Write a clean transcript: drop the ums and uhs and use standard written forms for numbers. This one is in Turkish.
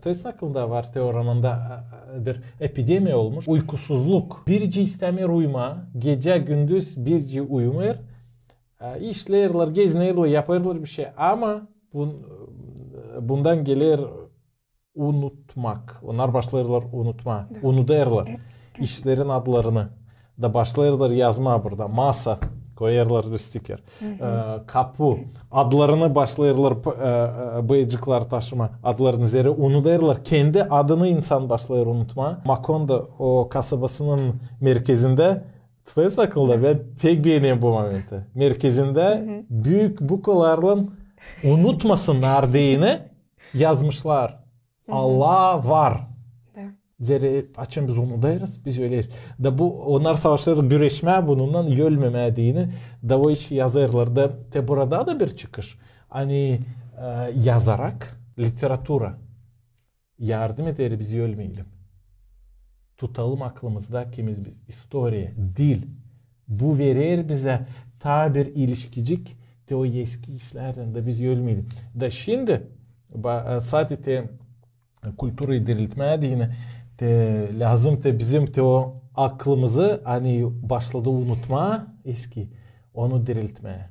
Test aklında var teoramında bir epidemiya olmuş. Uykusuzluk. Birci istemir uyuma. Gece gündüz birci uyumur. İşlerler, gezinirler, yaparlar bir şey. Ama bundan gelir unutmak. Onlar başlarlar unutma. Unudarlar. İşlerin adlarını da başlarlar yazma burada. Masa koyarlar bir sticker. Kapı adlarını başlayırlar bıyıcıklar taşıma adlarını üzeri unudarlar. Kendi adını insan başlayır unutma. Macondo o kasabasının merkezinde tutayız akılda ben pek beğeniyorum bu momenti. Merkezinde büyük bukalarla unutmasınlar diyeni yazmışlar. Allah var. Zere açın biz onu dayarız, biz öyleyiz. Da bu onlar savaşları güreşme bununla yölmemediğini da o işi yazarlar da te burada da bir çıkış. Hani yazarak literatura yardım eder bizi ölmeyelim. Tutalım aklımızda kimiz biz. İstoria, dil. Bu verir bize ta bir ilişkicik de o eski işlerden de biz ölmeyelim. Da şimdi sadece kültürü diriltmediğini lazım da bizim o aklımızı hani başladı unutma eski onu diriltmeye.